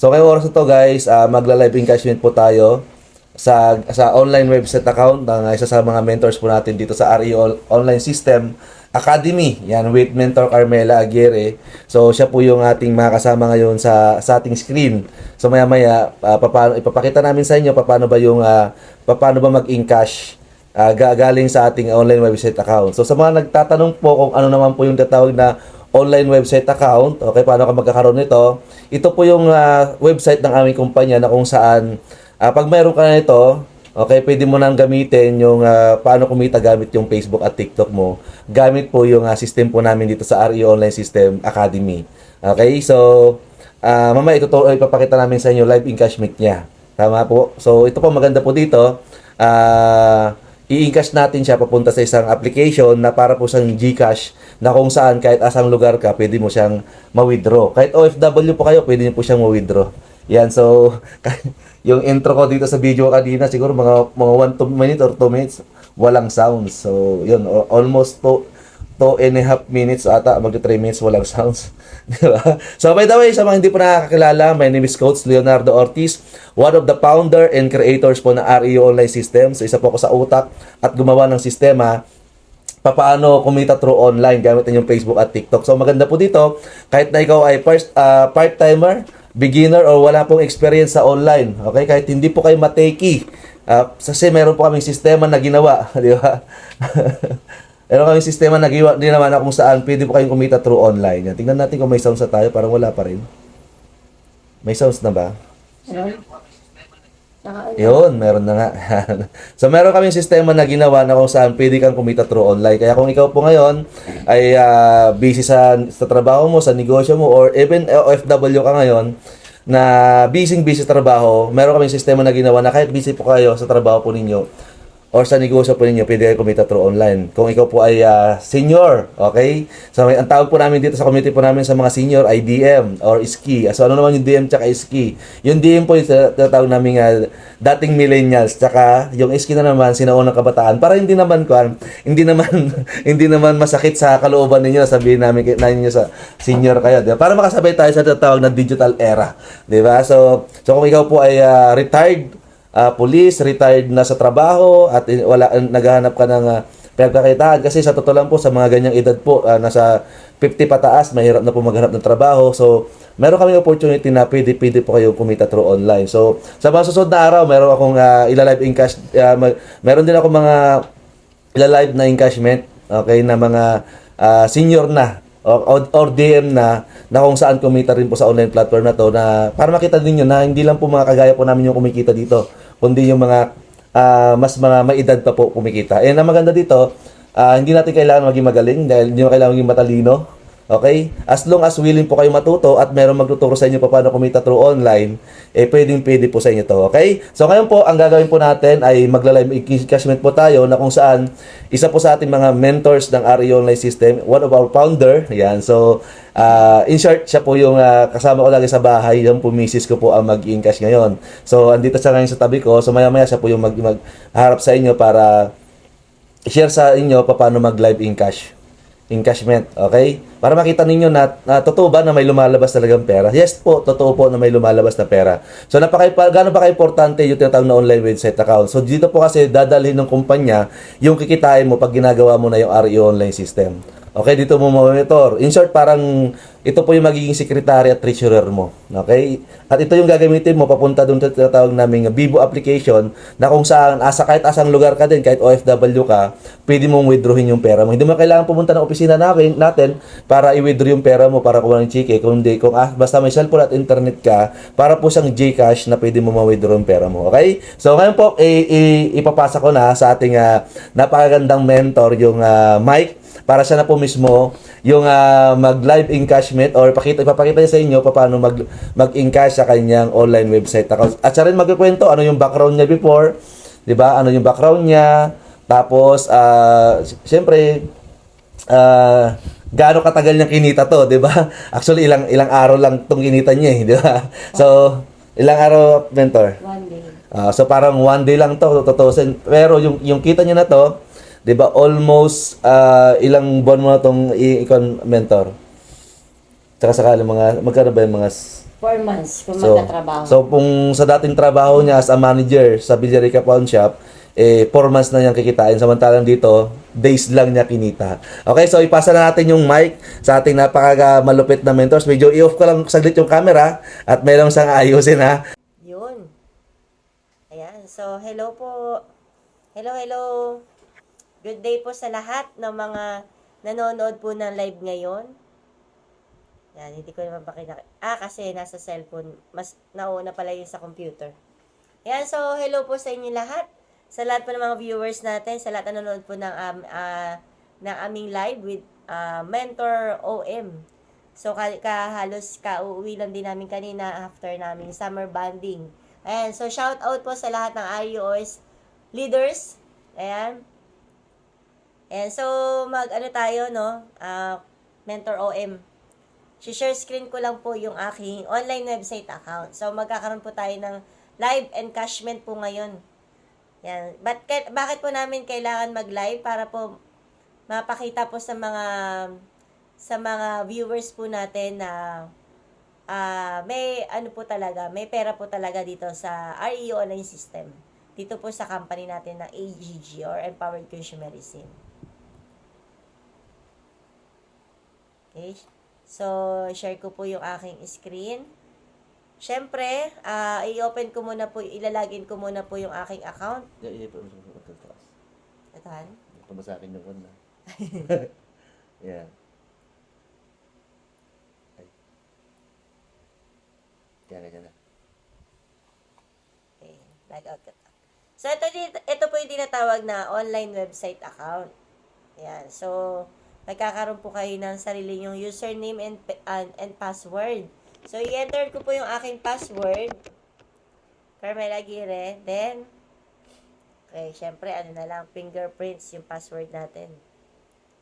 So ngayong oras na to guys, magla-live encashment po tayo sa online website account ng isa sa mga mentors po natin dito sa RE Online System Academy. Yan, with Mentor Carmela Aguirre. So siya po yung ating makasama ngayon sa ating screen. So maya-maya, ipapakita namin sa inyo paano ba mag-encash galing sa ating online website account. So sa mga nagtatanong po kung ano naman po yung tatawag na online website account, okay, paano ka magkakaroon nito? Ito po yung website ng aming kumpanya na kung saan pag mayroon ka na ito, okay, pwede mo nang gamitin yung paano kumita gamit yung Facebook at TikTok mo. Gamit po yung system po namin dito sa RE Online System Academy. Okay, so mamaya ipapakita namin sa inyo live encashment niya. Tama po. So ito po maganda po dito. I-encash natin siya papunta sa isang application na para po siyang GCash na kung saan kahit asang lugar ka, pwede mo siyang ma-withdraw. Kahit OFW po kayo, pwede niyo po siyang ma-withdraw. Yan, so yung intro ko dito sa video kanina, siguro mga 1 minute or 2 minutes, walang sounds. So, yun, almost 2.5 minutes ata, magto 3 minutes, walang sounds. Diba? So, by the way, sa mga hindi po nakakakilala, my name is Coach Leonardo Ortiz, one of the founder and creators po ng REO Online System. So, isa po ako sa utak at gumawa ng sistema paano kumita through online gamit yung Facebook at TikTok. So, maganda po dito, kahit na ikaw ay part-timer, beginner or wala pong experience sa online, okay? Kahit hindi po kayo mateki, kasi meron po kaming sistema na ginawa, di ba? Meron kaming sistema na ginawa na kung saan pwede po kayong kumita through online. Yan. Tingnan natin kung may sounds na tayo, parang wala pa rin. May sounds na ba? Yun, meron na nga. So, meron kaming sistema na ginawa na kung saan pwede kang kumita through online. Kaya kung ikaw po ngayon ay busy sa trabaho mo, sa negosyo mo, or even OFW ka ngayon, na busy sa trabaho, meron kaming sistema na ginawa na kahit busy po kayo sa trabaho po ninyo, or sa negosyo po ninyo, pwede kayo kumita through online. Kung ikaw po ay senior, okay? So, ang tawag po namin dito sa community po namin sa mga senior ay DM or SKI. So, ano naman yung DM tsaka SKI? Yung DM po yung tatawag namin dating millennials, tsaka yung SKI na naman, sinaunang kabataan. Para hindi naman hindi naman masakit sa kalooban ninyo, sabihin namin ninyo sa senior kayo. Diba? Para makasabay tayo sa tatawag na digital era. Diba? So kung ikaw po ay retired, police, retired na sa trabaho at naghahanap ka ng pinagkakitaan kasi sa totoo lang po sa mga ganyang edad po nasa 50 pataas, mahirap na po maghanap ng trabaho. So meron kami opportunity na pwede po kayo kumita through online. So sa mga susunod na araw, meron akong ila-live encash, meron din ako mga ila-live na encashment, okay, na mga senior na or DM na kung saan kumita rin po sa online platform na to, na para makita ninyo na hindi lang po mga kagaya po namin yung kumikita dito, kundi yung mga mga maedad pa po kumikita. And ang maganda dito, hindi natin kailangan maging magaling dahil hindi natin kailangan maging matalino. Okay? As long as willing po kayo matuto at meron magtuturo sa inyo paano kumita through online, pwede po sa inyo to. Okay? So ngayon po, ang gagawin po natin ay magla-live encashment po tayo na kung saan isa po sa ating mga mentors ng RE Online System, one of our founder. Yan. So, in short, siya po yung kasama ko lagi sa bahay. Yung po misis ko po ang mag-encash ngayon. So, andito siya ngayon sa tabi ko. So, maya-maya siya po yung magharap sa inyo para i-share sa inyo paano mag-live encashment, okay? Para makita ninyo na totoo ba na may lumalabas talagang pera? Yes po, totoo po na may lumalabas na pera. So, gaano ba ka-importante yung tinatawag na online website account? So, dito po kasi dadalhin ng kumpanya yung kikitain mo pag ginagawa mo na yung RE Online System. Okay, dito mo monitor. In short, parang ito po yung magiging secretary at treasurer mo. Okay? At ito yung gagamitin mo papunta doon sa tinatawag naming Vivo application na kung saan kahit asang lugar ka din, kahit OFW ka, pwede mong withdrawin yung pera mo. Hindi mo kailangan pumunta ng opisina natin para i-withdraw yung pera mo para kuha ng cheque. Kundi basta may cellphone at internet ka, para po siyang GCash na pwede mo ma-withdraw yung pera mo. Okay? So ngayon po, ipapasa ko na sa ating napakagandang mentor, yung Mike, para siya na po mismo yung mag-live encashment or ipapakita niya sa inyo paano mag-encash sa kanyang online website account. At siya rin magkukwento ano yung background niya before, 'di ba? Ano yung background niya? Tapos siyempre gaano katagal niyang kinita to, 'di ba? Actually ilang araw lang tong kinita niya, 'di ba? So, ilang araw, mentor? 1 day. So parang 1 day lang to, totoo. Pero yung kita niya na to, 'di ba, almost ilang buwan mo na tong mentor. Tsaka sakali magkano ba yung mga 4 months kung So, magtatrabaho. so kung sa dating trabaho niya as a manager sa Villarica Pawn Shop, 4 months na niyang kikitain. Samantalang dito, days lang niya kinita. Okay, so ipasa na natin yung mic sa ating malupit na mentors. Medyo i-off ko lang saglit yung camera at meron siyang ayusin ha. Yun. Ayan. So, hello po. Hello. Good day po sa lahat ng mga nanonood po ng live ngayon. Yan, hindi ko naman pakita. Kasi nasa cellphone. Mas nauna pala yun sa computer. Yan, so hello po sa inyo lahat. Sa lahat po ng mga viewers natin, sa lahat na nanonood po ng aming live with Mentor OM. So, halos kauwi lang din namin kanina after namin summer bonding. Ayan, so shout out po sa lahat ng iOS leaders. Ayan. And so, tayo, no? Mentor OM. share screen ko lang po yung aking online website account. So, magkakaroon po tayo ng live encashment po ngayon. Yan. Bakit po namin kailangan mag-live? Para po mapakita po sa mga viewers po natin na may may pera po talaga dito sa REO online system. Dito po sa company natin na AGG or Empowered Consumerism. Okay. So, share ko po yung aking screen. Siyempre, i-open ko muna po, ilalagin ko muna po yung aking account. Atan? Ito sa akin yung na. Yeah. Yan na. Okay, log out ka. So, ito po yung tinatawag na online website account. Ayan, so, magkakaroon po kayo ng sarili yung username and password. So, i-enter ko po yung aking password. Carmela Aguirre. Then, okay, syempre, fingerprints yung password natin.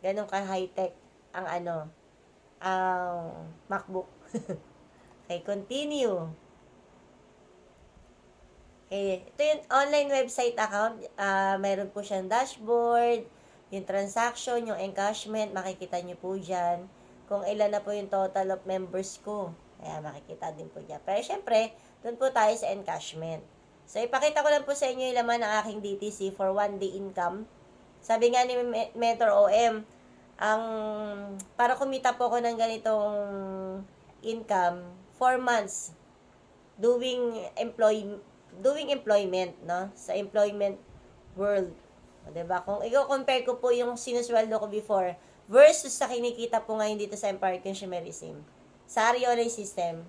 Ganun ka high-tech ang MacBook. Okay, continue. Okay, ito yung online website account. Meron po siyang dashboard, yung transaction, yung encashment, makikita nyo po dyan. Kung ilan na po yung total of members ko. Kaya makikita din po dyan. Pero syempre, doon po tayo sa encashment. So, ipakita ko lang po sa inyo yung laman ng aking DTC for 1-day income. Sabi nga ni Mentor OM, para kumita po ako ng ganitong income, 4 months doing employment, no? Sa employment world. Diba? Kung i-compare ko po yung sinusweldo ko before versus sa kinikita po ngayon dito sa Empowered Consumerism, sa Ariola system,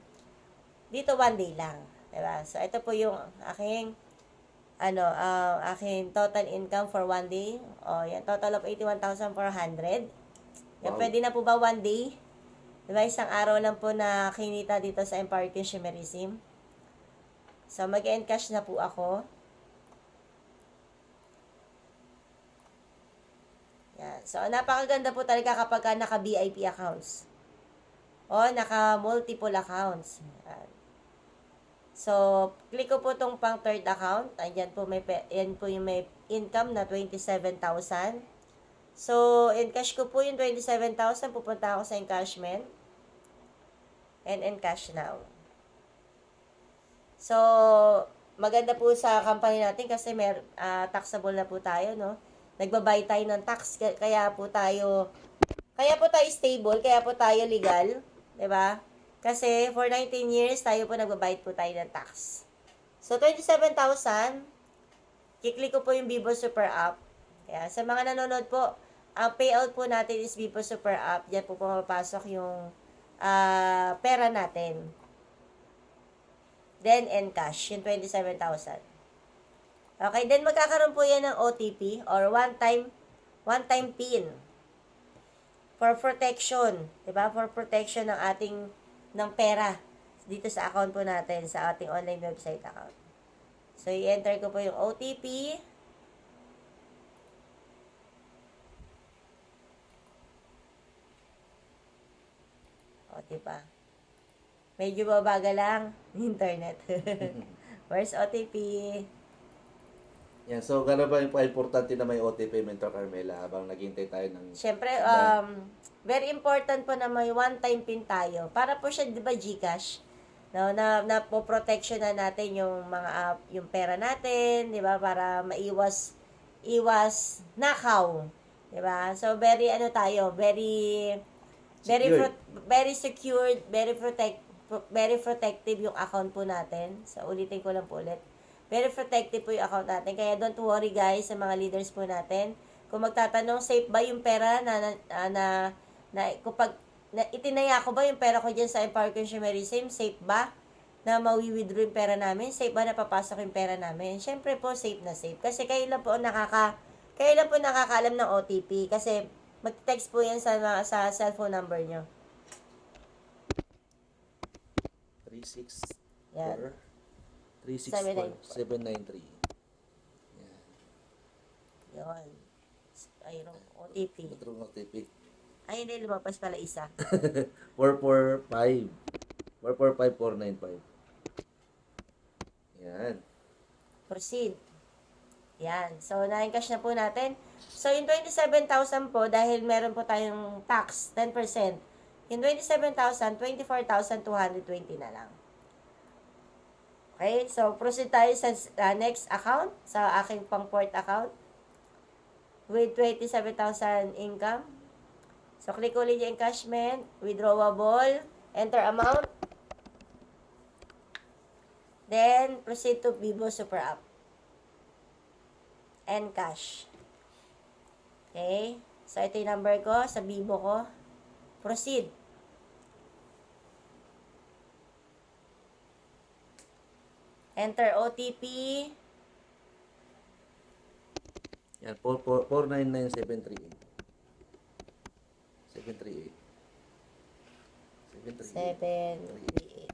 dito 1 day lang. Diba? So, ito po yung aking aking total income for 1 day. Yan, total of 81,400. Yan, pwede na po ba 1 day? Diba? Isang araw lang po na kinita dito sa Empowered Consumerism. So, mag-encash na po ako. Yan. So, napakaganda po talaga kapag naka-VIP accounts. O, naka-multiple accounts. Yan. So, click ko po itong pang third account. Ayan po, yan po yung may income na 27,000. So, encash ko po yung 27,000. Pupunta ako sa encashment. And encash now. So, maganda po sa company natin kasi taxable na po tayo, no? Nagbabay tayo ng tax, kaya po tayo stable, kaya po tayo legal, 'di ba? Kasi for 19 years tayo po nagbabayad po tayo ng tax. So 27,000, kiklik ko po yung Vivo Super App. Kaya sa mga nanonood po, ang payout po natin is Vivo Super App. Diyan po pumapasok yung pera natin. Then encash, yung 27,000. Okay, then magkakaroon po yan ng OTP or one-time PIN for protection, 'di ba? For protection ng pera dito sa account po natin sa ating online website account. So, i-enter ko po yung OTP. O, diba? Medyo babaga lang internet. Where's OTP? Yan, so gano'n ba yung importante na may OTP, Mentor Carmela, habang naghihintay tayo ng... Siyempre, very important po na may one-time PIN tayo. Para po siya, di ba, GCash? No, na po protection na natin yung mga yung pera natin, 'di ba? Para iwas nakaw, 'di ba? So very ano tayo, Secured. very secured, very protective yung account po natin. So ulitin ko lang po ulit. Very protective po yung account natin. Kaya don't worry guys sa mga leaders po natin. Kung magtatanong safe ba yung pera na kapag itinaya ko ba yung pera ko dyan sa Empower Consumerism, safe ba na mawi-withdraw yung pera namin? Safe ba na papasok yung pera namin? Siyempre po, safe na safe. Kasi kayo lang po nakakaalam ng OTP. Kasi mag-text po yan sa cellphone number nyo. 364 Yan. 364 793. Yun. Ayun, OTP. True OTP. Ay, hindi, lumabas pala isa. 445 445 495. Yan. Proceed. Yan. So, na-encash na po natin. So, yung 27,000 po, dahil meron po tayong tax, 10%. Yung 27,000, 24,220 na lang. Okay? So, proceed tayo sa next account, sa aking pang-port account. With 27,000 income. So, click ulit yung encashment, withdrawable, enter amount. Then, proceed to Vivo Super App. And cash. Okay? So, ito yung number ko sa Vivo ko. Proceed. Enter OTP. Yan, 499738. 738. 738. 738.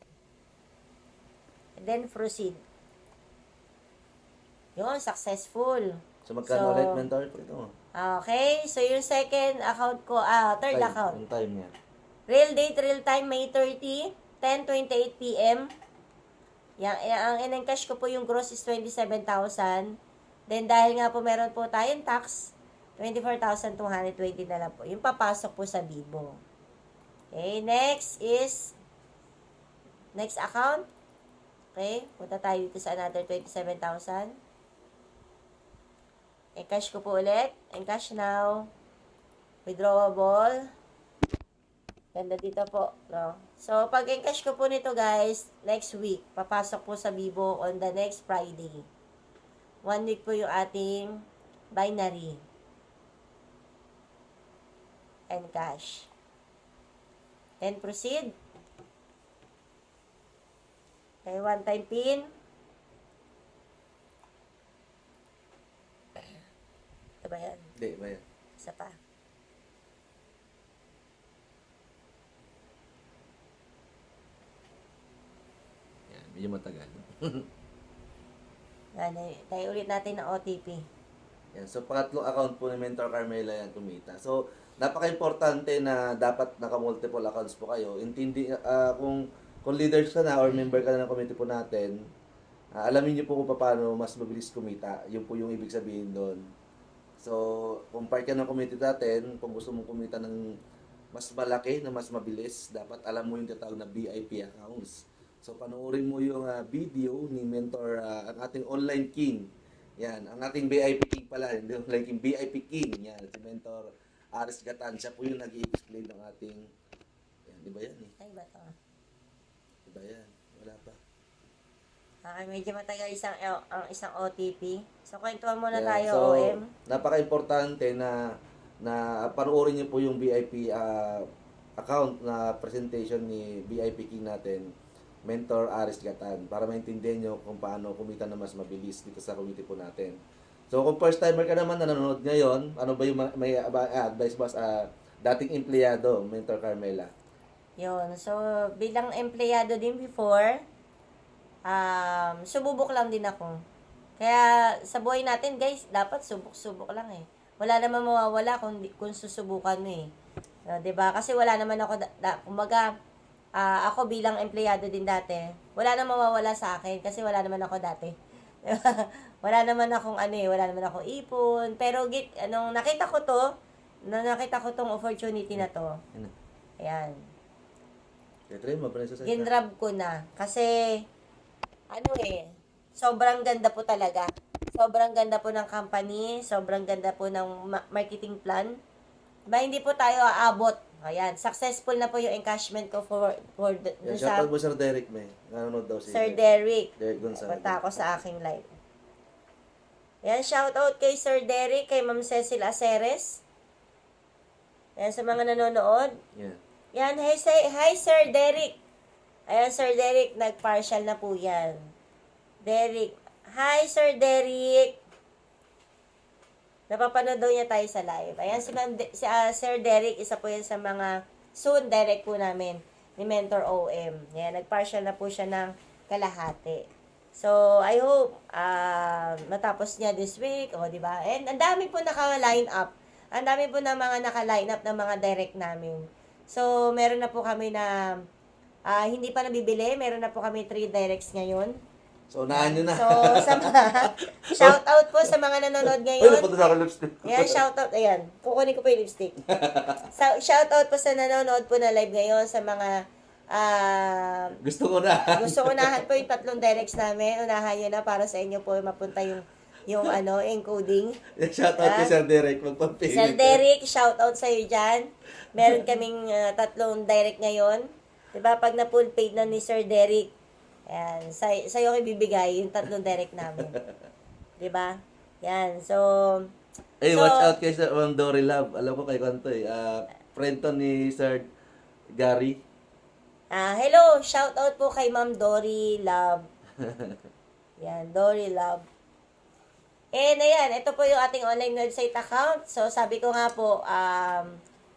And then, proceed. Yun, successful. So, magkano ulit mentor po ito? Okay, so yung second account ko, third account. Yung time niya. Real date, real time, May 30, 10:28 p.m. Ang in-encash ko po yung gross is 27,000. Then dahil nga po meron po tayong tax, 24,220 na lang po. Yung papasok po sa Vivo. Okay, next account. Okay, punta tayo dito sa another 27,000. Encash ko po ulit. Encash now. Withdrawable. Ganda dito po. No? So, pag encash ko po nito guys, next week, papasok po sa Vivo on the next Friday. 1 week po yung ating binary. Encash. Then proceed. Okay, one time pin. Ito ba yan? Hindi, ba yan? Isa pa. Yan, medyo matagal. Yan, tayo ulit natin ng OTP. Yan, so pangatlong account po ni Mentor Carmela yan kumita. So, napaka-importante na dapat naka-multiple accounts po kayo. Kung leaders ka na or member ka na ng committee po natin, alamin niyo po kung paano mas mabilis kumita. Yun po yung ibig sabihin doon. So, kung part ka ng committee natin, kung gusto mong kumita ng mas malaki, na mas mabilis, dapat alam mo yung tatawag na VIP accounts. So, panoorin mo yung video ni Mentor, ang ating online king. Yan, ang ating VIP king pala, hindi online king, VIP king. Yan, si Mentor Aris Gatan. Siya po yung nag-i-explain ng ating, yan, di ba yan eh? Ay, ba ito? Di ba yan? Wala pa. Okay, medyo matagal ang isang OTP. So, kwentuhan muna Yeah, tayo, so, OM. napaka-importante na panoorin niyo po yung VIP account na presentation ni VIP King natin, Mentor Aris Gatan, para maintindihan niyo kung paano kumita na mas mabilis dito sa community po natin. So, kung first timer ka naman na nanonood ngayon, ano ba yung may advice ba sa dating empleyado, Mentor Carmela? Yun. So, bilang empleyado din before, sububok lang din ako. Kaya sa buhay natin, guys, dapat subok-subok lang eh. Wala naman mawawala kung susubukan mo eh. 'Di ba? Kasi wala naman ako kumbaga ako bilang empleyado din dati, wala naman mawawala sa akin kasi wala naman ako dati. Wala naman akong wala naman akong ipon, pero nakita ko tong opportunity na to. Ayan. try mo, princess. Ginrab ko na. Kasi, sobrang ganda po talaga. Sobrang ganda po ng company, sobrang ganda po ng marketing plan. Diba, hindi po tayo aabot. Ayan, successful na po yung encashment ko for Yan, sa shoutout mo Sir Derek, may. Nanonood daw si Sir Derek. Derek Gonzaga. Punta ako sa aking live. Yan, shoutout kay Sir Derek, kay Ma'am Cecil Aceres. Yan, sa mga nanonood. Yan. Yan, hi Sir Derek. Ayan, Sir Derek, nag-partial na po yan. Derek. Hi, Sir Derek. Napapanood daw niya tayo sa live. Ayan, Sir Derek, isa po yan sa mga soon direct po namin ni Mentor OM. Yan, nag-partial na po siya ng kalahati. So, I hope matapos niya this week, di ba? And ang dami po naka-line up. Ang dami po na mga naka-line up ng mga direct namin. So, meron na po kami na hindi pa nabibili. Meron na po kami 3 directs ngayon. So, unahan nyo na. So, sa mga, shout out po sa mga nanonood Uy, ngayon. napunta na ako lipstick. Ayan, shout out. Ayan, kukunin ko po yung lipstick. So, shout out po sa nanonood po na live ngayon sa mga Gusto ko na. gusto unahan po yung 3 directs namin. Unahan nyo na para sa inyo po mapunta yung encoding. Shoutout kay Sir Derek. Magpapili. Sir Derek, shout out sa iyo dyan. Meron kaming 3 direct ngayon. Diba, pag na-full paid na ni Sir Derek, ayan, sa'yo ko ibibigay yung 3 direct namin. Diba? Yan, so... Watch out kay Sir Dory Love. Alam ko kay Kanto friend to ni Sir Gary. Hello, shout out po kay Ma'am Dory Love. Yan, Dory Love. And ayan, ito po yung ating online website account. So, sabi ko nga po,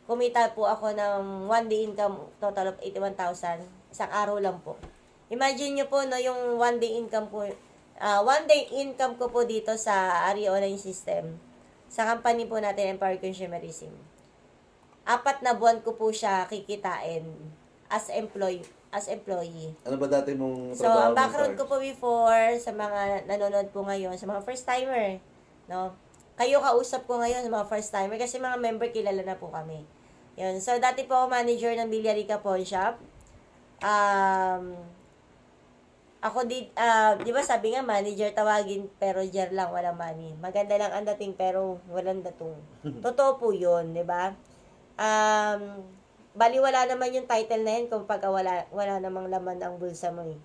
kumita po ako ng 1 day income total of 81,000. Isang araw lang po. Imagine nyo po, no, yung 1 day income po, 1 day income ko po dito sa Ari Online System. Sa company po natin, Empower Consumerism. 4 na buwan ko po siya kikitain as employee. Ano ba dati mong So, trabaho? ang background ko po before, sa mga nanonood po ngayon, sa mga first timer, no? Kayo kausap ko ngayon sa mga first timer kasi mga member kilala na po kami. Yun. So, dati po ako manager ng Villarica Pawn Shop. Ako di ba sabi nga manager tawagin pero jer lang walang money. Maganda lang ang dating pero walang datong. Totoo po 'yun, di ba? Bali wala naman yung title na 'yan kung pag wala namang laman ang bulsa mo eh.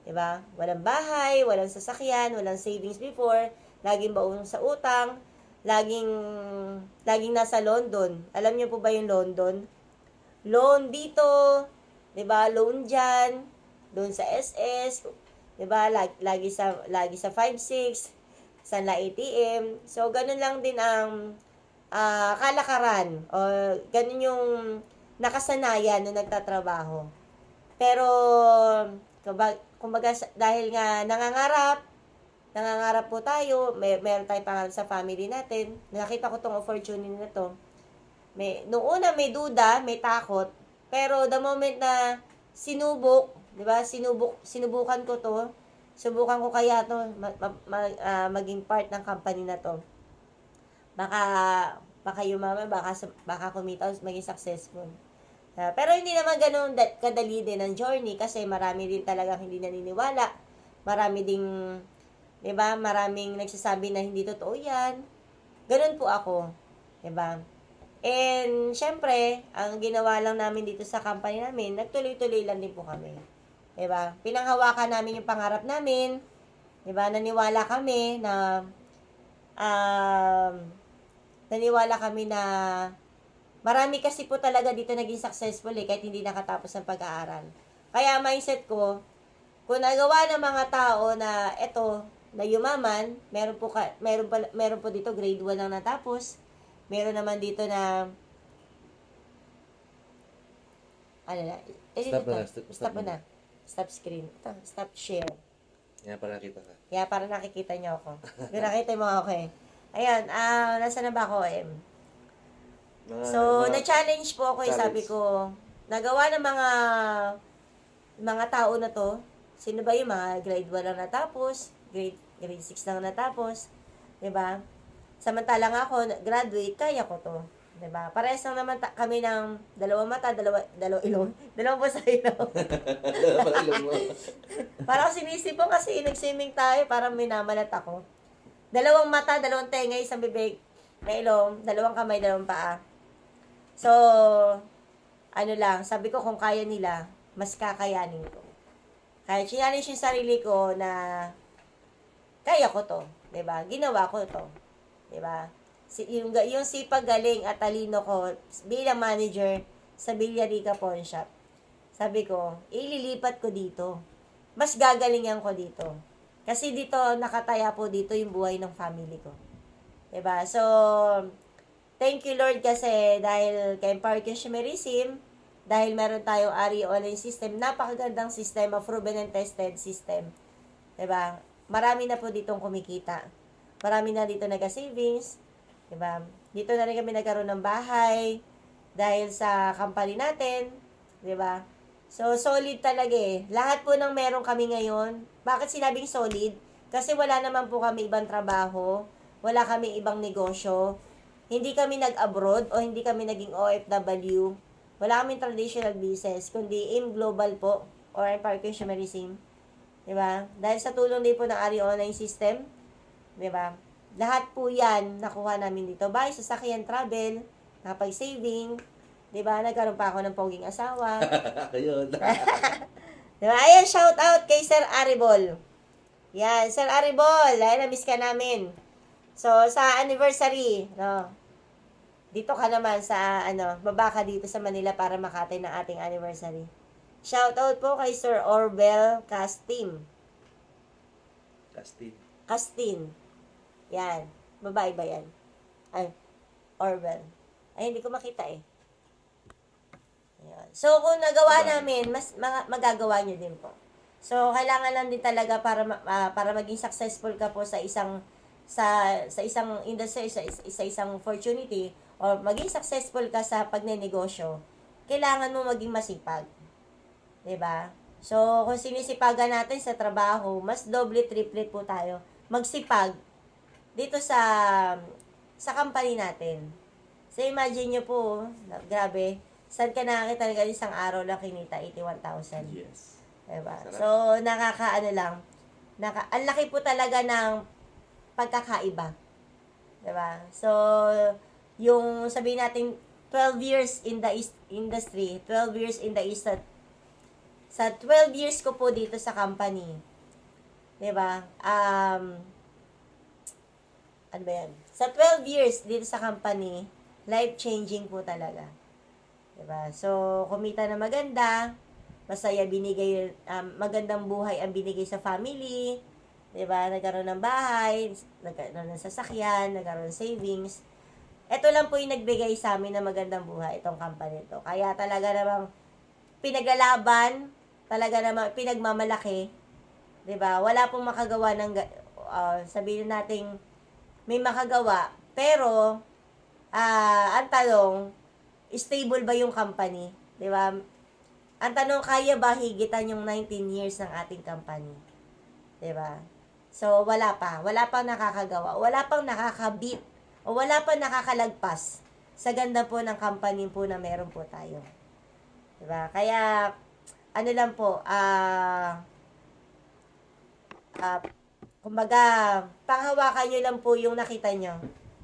Di ba? Walang bahay, walang sasakyan, walang savings before, laging baon sa utang, laging nasa London. Alam niyo po ba yung London? Loan dito, di ba? Loan diyan. Doon sa SS, 'di ba? Lagi sa 5-6 Sanla ATM. So ganun lang din ang kalakaran o ganun yung nakasanayan nung nagtatrabaho. Pero kumbaga dahil nga nangangarap po tayo, meron tayong pangarap sa family natin. Nakita ko tong opportunity na to. Noong una may duda, may takot, pero the moment na sinubok, 'di ba? Sinubukan ko 'to. Subukan ko kaya 'to maging part ng company na 'to. Baka yumaman, baka kumita, maging successful. Pero hindi naman ganoon kadali din ang journey kasi marami din talagang hindi naniniwala. Marami ding 'di ba? Maraming nagsasabi na hindi totoo 'yan. Ganoon po ako, 'di ba? And syempre, ang ginawa lang namin dito sa company namin, nagtuloy-tuloy lang din po kami. 'Di ba? Pinanghawakan namin yung pangarap namin. 'Di ba? Naniwala kami na marami kasi po talaga dito naging successful kahit hindi nakatapos ng pag-aaral. Kaya mindset ko, kung nagawa ng mga tao na eto na yumaman, meron po dito grade 1 lang natapos. Meron naman dito na stop na. Stop screen. Stop share. Yan, para nakita ka. Yeah, para nakikita nyo ako. Nakita mo ako eh. Ayan, nasa na ba ako eh? So, na-challenge po ako sabi ko, nagawa ng mga tao na to, sino ba yung mga grade 1 lang natapos, grade 6 lang natapos, 'di ba? Samantalang ako, graduate, kaya ko to. 'Diba? Parehas lang naman kami ng dalawang mata, dalawang ilong, dalawang pusa ilong. Parang sinisipon kasi nag-swimming tayo, parang minamalat ako. Dalawang mata, dalawang tenga, isang bibig, may ilong, dalawang kamay, dalawang paa. So, ano lang, sabi ko kung kaya nila, mas kakayanin ko. Kaya challenge yung sarili ko na kaya ko to, 'di ba? Ginawa ko to, 'di ba? Yung sipag, galing at talino ko bilang manager sa Villarica Pawn Shop. Sabi ko, ililipat ko dito. Mas gagalingan ko dito. Kasi dito nakataya po dito yung buhay ng family ko. 'Di ba? So, thank you Lord kasi dahil kay Empower Consumerism, dahil meron tayong ARI online system, napakagandang system, proven and tested system. 'Di ba? Marami na po ditong kumikita. Marami na dito nag-savings. 'Di ba? Dito na rin kami nagkaroon ng bahay dahil sa company natin. 'Di ba? So, solid talaga eh. Lahat po ng meron kami ngayon. Bakit sinabing solid? Kasi wala naman po kami ibang trabaho. Wala kami ibang negosyo. Hindi kami nag-abroad o hindi kami naging OFW. Wala kaming traditional business, kundi AIM Global po or Empower Consumerism. Diba? Dahil sa tulong din po ng ARI online system, diba? Lahat po yan nakuha namin dito. Bahay, sasakyan, travel, nakapag-saving, diba? Nagkaroon pa ako ng poging asawa. Ayun. Diba? Ayan, shout out kay Sir Aribol. Yan, Sir Aribol, ay na-miss ka namin. So, sa anniversary, no, dito ka naman sa, baba ka dito sa Manila para makatay ng ating anniversary. Shout out po kay Sir Orbel Castin. Castin. Yan. Babae ba yan? Ay, Orbel. Ay, hindi ko makita eh. Ayan. So, kung nagawa namin, mas magagawa nyo din po. So, kailangan lang din talaga para maging successful ka po sa isang industry, sa isang opportunity, or maging successful ka sa pagnenegosyo, kailangan mo maging masipag. 'Di ba? So, kung sinisipagan natin sa trabaho, mas doble, triple po tayo magsipag dito sa company natin. So, imagine nyo po, grabe, saan ka nakakita ng isang araw lang kinita 81,000? Yes. 'Di ba? Sarap. So, ang laki po talaga ng pagkakaiba. 'Di ba? So, yung sabihin natin 12 years in the industry, 12 years in the sa 12 years ko po dito sa company, 'di ba? Ano ba yan? Sa 12 years dito sa company, life-changing po talaga. 'Di ba? So, kumita na maganda, masaya binigay, magandang buhay ang binigay sa family, 'di ba? Nagkaroon ng bahay, nagkaroon ng sasakyan, nagkaroon ng savings. Ito lang po yung nagbigay sa amin ng magandang buhay, itong company ito. Kaya talaga namang pinaglalaban, talaga namang pinagmamalaki, 'di ba? Wala pong makagawa ng sabihin nating may makagawa, pero ang tanong, stable ba yung company, 'di ba? Ang tanong, kaya ba higitan yung 19 years ng ating company? 'Di ba? So wala pang nakakagawa, wala pang nakakabit, o wala pang nakakalagpas sa ganda po ng company po na meron po tayo. 'Di ba? Kaya ano lang po, kumbaga, panghawakan nyo lang po yung nakita nyo.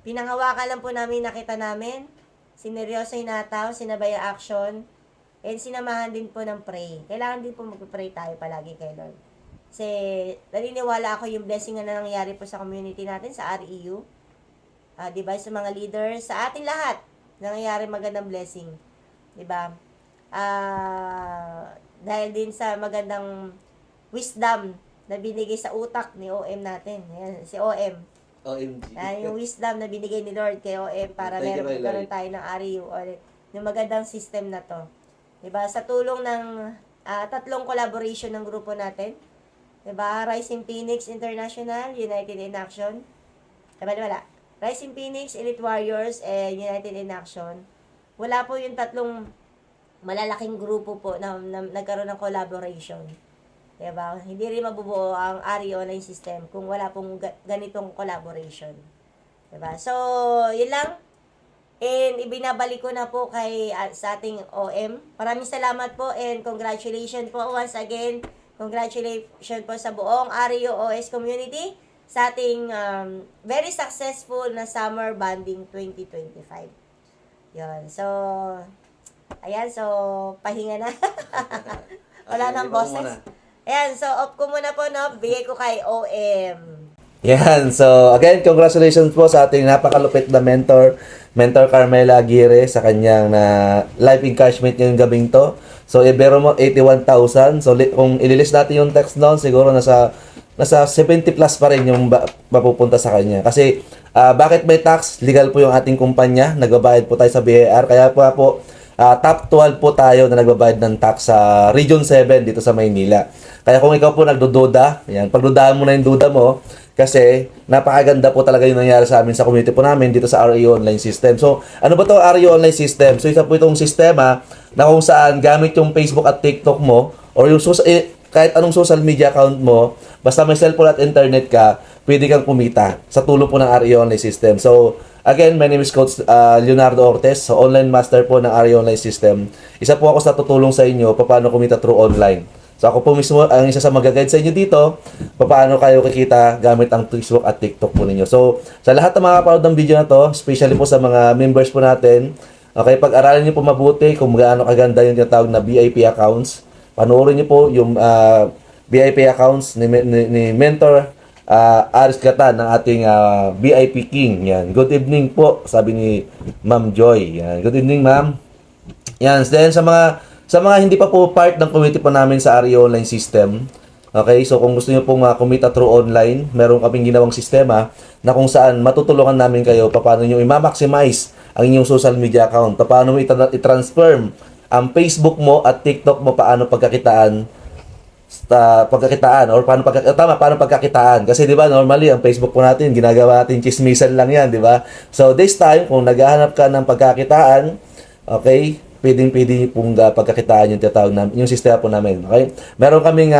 Pinanghawakan lang po namin nakita namin, sineryoso yung nataw, sinabay ang action, and sinamahan din po ng pray. Kailangan din po mag-pray tayo palagi kay Lord. Kasi naniniwala ako yung blessing na nangyayari po sa community natin, sa REU. Diba, sa mga leaders, sa ating lahat, nangyayari magandang blessing. Diba? Dahil din sa magandang wisdom na binigay sa utak ni OM natin. Ayan, si OM. OMG. Yung wisdom na binigay ni Lord kay OM para meron tayo ng REU or yung magandang system na to. Diba? Sa tulong ng tatlong collaboration ng grupo natin. Diba? Rising Phoenix International, United in Action. Wala. Rising Phoenix, Elite Warriors, and United in Action. Wala po yung tatlong malalaking grupo po na nagkaroon ng collaboration. Diba? Hindi rin mabubuo ang ARI online system kung wala pong ganitong collaboration. Diba? So, yun lang. And ibinabalik ko na po kay sa ating OM. Maraming salamat po and congratulations po once again. Congratulations po sa buong RUOS community sa ating very successful na summer bonding 2025. Yun. So, ayan. So, pahinga na. Wala nang boses. Ayan. So, off ko muna po, no? Bigay ko kay OM. Yan. So, again, congratulations po sa ating napakalupit na Mentor Carmela Aguirre sa kanyang live encouragement ngayong gabing to. So, ibero mo 81,000. So, kung ililis natin yung text noon, siguro nasa 70 plus pa rin yung mapupunta sa kanya. Kasi, bakit may tax? Legal po yung ating kumpanya. Nagbabayad po tayo sa BIR. Kaya po, top 12 po tayo na nagbabayad ng tax sa Region 7 dito sa Maynila. Kaya kung ikaw po nagdududa, yan, pagdudahan mo na yung duda mo, kasi napakaganda po talaga yung nangyari sa amin sa community po namin dito sa REO Online System. So, ano ba to REO Online System? So, isa po itong sistema na kung saan gamit yung Facebook at TikTok mo or yung kahit anong social media account mo, basta may cellphone at internet ka, pwede kang kumita sa tulong po ng REO Online System. So, again, my name is Coach Leonardo Ortez, so online master po ng REO Online System. Isa po ako sa tutulong sa inyo paano kumita through online. So ako po mismo ang isa sa mag-guide sa inyo dito paano kayo kikita gamit ang Facebook at TikTok po ninyo. So sa lahat ng mga kapanood ng video na to, especially po sa mga members po natin, okay, pag-aralan niyo po mabuti kung gaano kaganda yung tinatawag na VIP accounts. Panoorin niyo po yung VIP accounts ni Mentor Aris Gatan ng ating VIP King. Yan. Good evening po, sabi ni Ma'am Joy. Yan. Good evening, Ma'am. Yan. Then sa mga hindi pa po part ng community po namin sa REO Online System, okay, so kung gusto niyo pong kumita through online, meron kaming ginawang sistema na kung saan matutulungan namin kayo paano niyo i-maximize ang inyong social media account, paano mo i-transfer ang Facebook mo at TikTok mo, paano pagkakitaan or paano pagkakitaan. Kasi 'di ba, normally ang Facebook po natin ginagawa natin chismisan lang 'yan, 'di ba? So this time kung naghahanap ka ng pagkakitaan, okay, pwedeng pong pagkakitaan yung tinatawag namin, yung sistema po namin. Okay? Meron kaming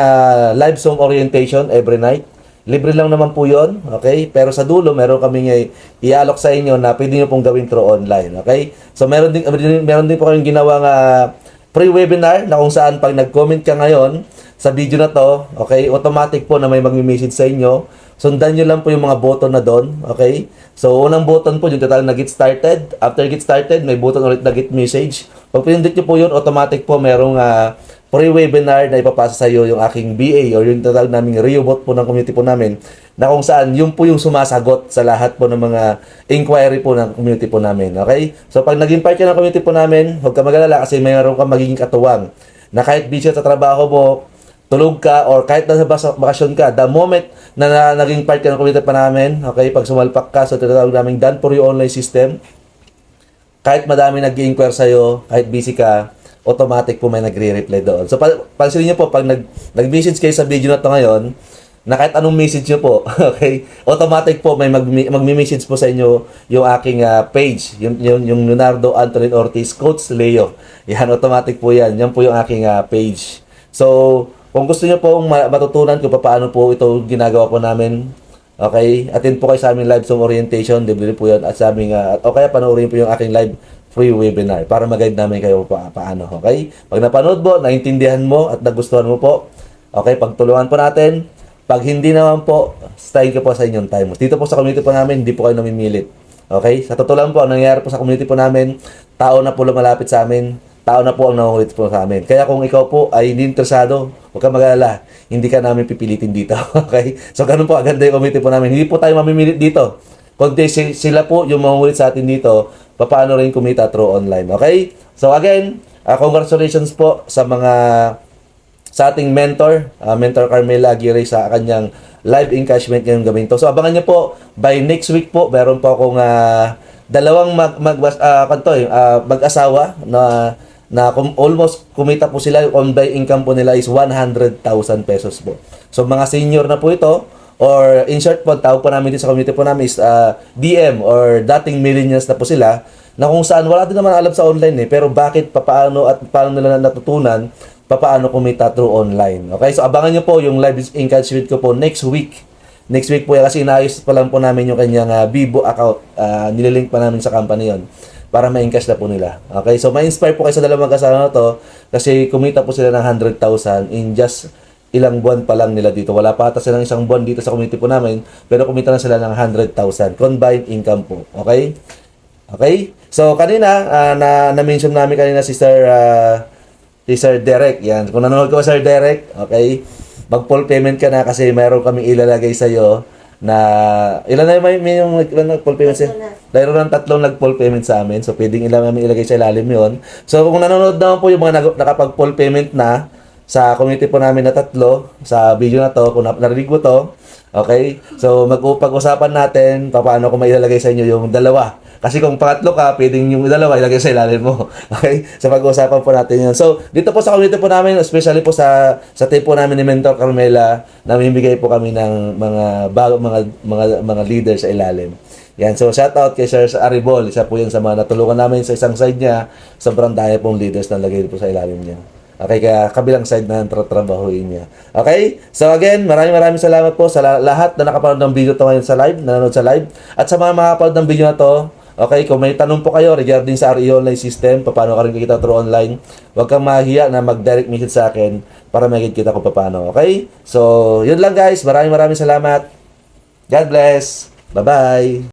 live Zoom orientation every night. Libre lang naman po yun. Okay? Pero sa dulo, meron kaming i-alok sa inyo na pwede nyo pong gawin through online. Okay? So, meron din po kaming ginawang pre-webinar na kung saan pag nag-comment ka ngayon sa video na to, okay, automatic po na may mag-message sa inyo. Sundan nyo lang po yung mga button na doon, okay? So, unang button po, yung tatawag na get started. After get started, may button ulit na get message. Pag pinindot nyo po yun, automatic po merong pre-webinar na ipapasa sa iyo yung aking BA or yung tatawag naming REOBot po ng community po namin na kung saan yun po yung sumasagot sa lahat po ng mga inquiry po ng community po namin, okay? So, pag naging part ka ng community po namin, huwag ka mag-alala kasi mayroon kang magiging katuwang na kahit busy sa trabaho mo, tulog ka, or kahit nasa bakasyon ka, the moment na naging part ka ng community pa namin, okay, pag sumalpak ka sa tinatawag namin done for you online system, kahit madami nag-i-inquire sa'yo, kahit busy ka, automatic po may nagre-reply doon. So, pansinin nyo po, pag nag-message kayo sa video na to ngayon, na kahit anong message nyo po, okay, automatic po may mag-message po sa inyo yung aking page, yung Leonardo Antonin Ortiz, Coach Leo. Yan, automatic po yan. Yan po yung aking page. So, kung gusto niyo pong matutunan kung paano po ito ginagawa po namin, okay, attend po kayo sa aming live Zoom orientation, libre po yan, at sa aming, o kaya panoorin po yung aking live free webinar para mag-guide namin kayo paano, okay? Pag napanood mo, naintindihan mo at nagustuhan mo po, okay, pagtulungan po natin. Pag hindi naman po, stay ko po sa inyong time. Dito po sa community po namin, hindi po kayo namimilit. Okay? Sa totoo lang po, ang nangyayari po sa community po namin, tao na po lumalapit sa amin, tao na po ang nangungulit po sa amin. Kaya kung ikaw po ay hindi interesado, huwag ka mag-alala, hindi ka namin pipilitin dito. Okay? So, ganun po, aganda yung community po namin. Hindi po tayo mamimilit dito. Kundi sila po yung mangungulit sa atin dito, paano rin kumita through online. Okay? So, again, congratulations po sa ating mentor, Mentor Carmela Aguirre sa kanyang live encouragement ngayong gawin to. So, abangan nyo po, by next week po, meron po akong dalawang mag-asawa na almost kumita po sila, yung on-buy income po nila is 100,000 pesos po. So, mga senior na po ito, or in short po, tawag po namin dito sa community po namin is DM or dating millennials na po sila, na kung saan wala din naman alam sa online pero bakit, paano nila natutunan, paano kumita through online. Okay, so abangan nyo po yung live encouragement ko po next week. Next week po yan kasi inaayos pa lang po namin yung kanyang Bibo account. Nililink pa namin sa company yon. para ma-encash na po nila. Okay? So, ma-inspire po kayo sa dalawang kasama na to kasi kumita po sila ng 100,000 in just ilang buwan pa lang nila dito. Wala pa ata silang isang buwan dito sa community po namin, pero kumita na sila ng 100,000 combined income po. Okay? Okay? So, kanina, na-mention namin kanina si Sir Derek. Yan. Kung nanonood ko Sir Derek, okay? Mag-full payment ka na kasi mayroon kaming ilalagay sa'yo na ilan na yung nag-full payment siya? Mayroon ng 3 nag-full payment sa amin. So, pwedeng ilan namin ilagay sa ilalim yon. So, kung nanonood naman po yung mga nakapag-full payment na sa community po namin na 3 sa video na to, kung narinig mo to, okay? So, pag-usapan natin paano ko mailalagay sa inyo yung dalawa. Kasi kung pangatlo ka, pwedeng yung dalawa ilagay sa ilalim mo. Okay? So, pag-uusapan po natin yun. So, dito po sa community po namin, especially po sa team po namin ni Mentor Carmela, namimigay po kami ng mga leaders sa ilalim. Yan. So, shout out kay Sir Aribol. Isa po yun sa mga natulungan namin sa isang side niya. Sobrang daya pong leaders na lagay po sa ilalim niya. Okay, kaya kabilang side na trabahuin niya. Okay? So again, maraming salamat po sa lahat na nakapanood ng video to ngayon sa live, nanonood sa live. At sa mga makapanood ng video na to, okay, kung may tanong po kayo regarding sa RE Online System, paano ka rin kita through online, huwag kang mahiya na mag-direct message sa akin para makikita kita kung paano. Okay? So, yun lang guys. Maraming salamat. God bless. Bye-bye.